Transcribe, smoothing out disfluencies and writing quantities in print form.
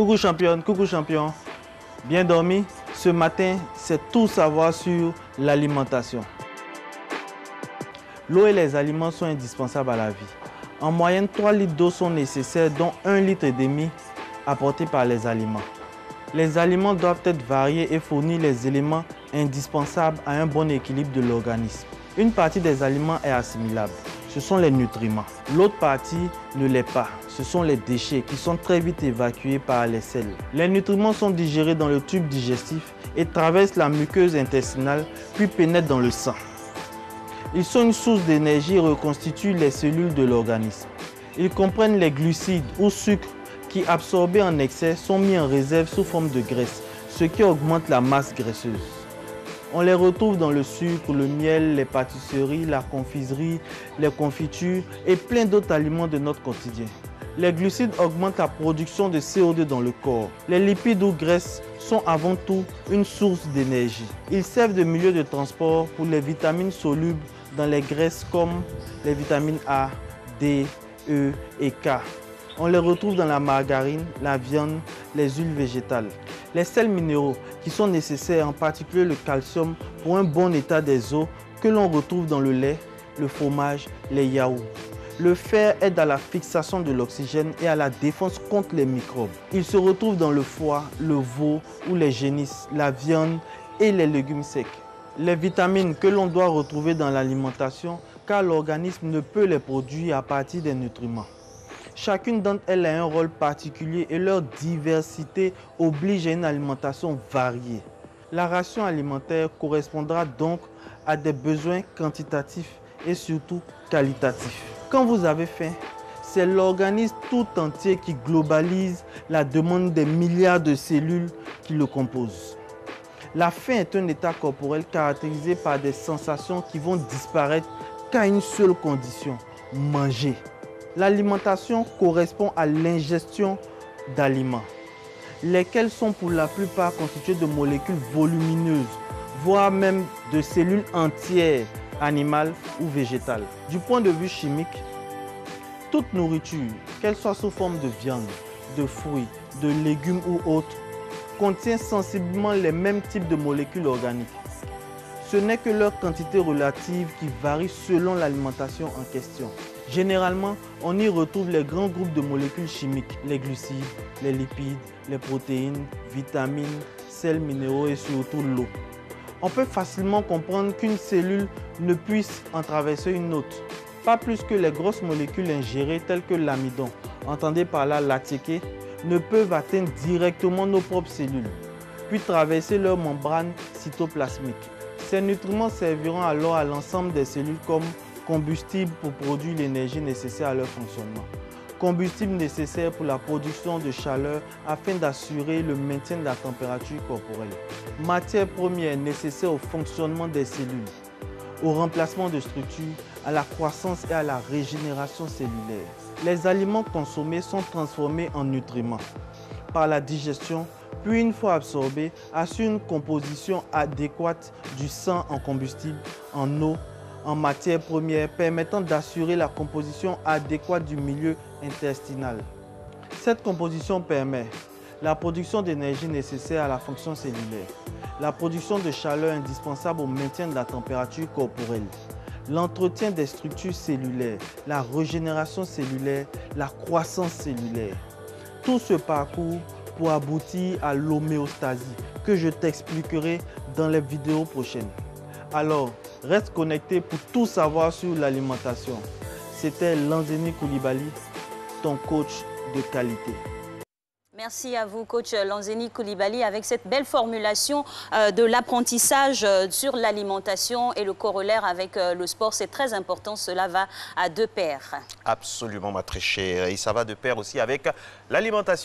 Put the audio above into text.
Coucou championne, coucou champion. Bien dormi? Ce matin, c'est tout savoir sur l'alimentation. L'eau et les aliments sont indispensables à la vie. En moyenne, 3 litres d'eau sont nécessaires, dont 1,5 litre apportés par les aliments. Les aliments doivent être variés et fournir les éléments indispensables à un bon équilibre de l'organisme. Une partie des aliments est assimilable. Ce sont les nutriments. L'autre partie ne l'est pas. Ce sont les déchets qui sont très vite évacués par les selles. Les nutriments sont digérés dans le tube digestif et traversent la muqueuse intestinale puis pénètrent dans le sang. Ils sont une source d'énergie et reconstituent les cellules de l'organisme. Ils comprennent les glucides ou sucres qui, absorbés en excès, sont mis en réserve sous forme de graisse, ce qui augmente la masse graisseuse. On les retrouve dans le sucre, le miel, les pâtisseries, la confiserie, les confitures et plein d'autres aliments de notre quotidien. Les glucides augmentent la production de CO2 dans le corps. Les lipides ou graisses sont avant tout une source d'énergie. Ils servent de milieu de transport pour les vitamines solubles dans les graisses comme les vitamines A, D, E et K. On les retrouve dans la margarine, la viande, les huiles végétales. Les sels minéraux qui sont nécessaires, en particulier le calcium, pour un bon état des os que l'on retrouve dans le lait, le fromage, les yaourts. Le fer aide à la fixation de l'oxygène et à la défense contre les microbes. Il se retrouve dans le foie, le veau ou les génisses, la viande et les légumes secs. Les vitamines que l'on doit retrouver dans l'alimentation car l'organisme ne peut les produire à partir des nutriments. Chacune d'entre elles a un rôle particulier et leur diversité oblige à une alimentation variée. La ration alimentaire correspondra donc à des besoins quantitatifs et surtout qualitatifs. Quand vous avez faim, c'est l'organisme tout entier qui globalise la demande des milliards de cellules qui le composent. La faim est un état corporel caractérisé par des sensations qui vont disparaître qu'à une seule condition, manger. L'alimentation correspond à l'ingestion d'aliments, lesquels sont pour la plupart constitués de molécules volumineuses, voire même de cellules entières, animales ou végétales. Du point de vue chimique, toute nourriture, qu'elle soit sous forme de viande, de fruits, de légumes ou autres, contient sensiblement les mêmes types de molécules organiques. Ce n'est que leur quantité relative qui varie selon l'alimentation en question. Généralement, on y retrouve les grands groupes de molécules chimiques, les glucides, les lipides, les protéines, vitamines, sels minéraux et surtout l'eau. On peut facilement comprendre qu'une cellule ne puisse en traverser une autre, pas plus que les grosses molécules ingérées telles que l'amidon, entendez par là l'ATP, ne peuvent atteindre directement nos propres cellules, puis traverser leur membrane cytoplasmique. Ces nutriments serviront alors à l'ensemble des cellules comme combustible pour produire l'énergie nécessaire à leur fonctionnement. Combustible nécessaire pour la production de chaleur afin d'assurer le maintien de la température corporelle. Matière première nécessaire au fonctionnement des cellules, au remplacement de structures, à la croissance et à la régénération cellulaire. Les aliments consommés sont transformés en nutriments par la digestion, puis une fois absorbés, assurent une composition adéquate du sang en combustible, en eau, en matière première, permettant d'assurer la composition adéquate du milieu intestinal. Cette composition permet la production d'énergie nécessaire à la fonction cellulaire, la production de chaleur indispensable au maintien de la température corporelle, l'entretien des structures cellulaires, la régénération cellulaire, la croissance cellulaire. Tout ce parcours pour aboutir à l'homéostasie que je t'expliquerai dans les vidéos prochaines. Alors, reste connecté pour tout savoir sur l'alimentation. C'était Lanzeni Coulibaly, ton coach de qualité. Merci à vous, coach Lanzeni Coulibaly, avec cette belle formulation de l'apprentissage sur l'alimentation et le corollaire avec le sport. C'est très important, cela va à deux paires. Absolument, ma très chère. Et ça va de pair aussi avec l'alimentation.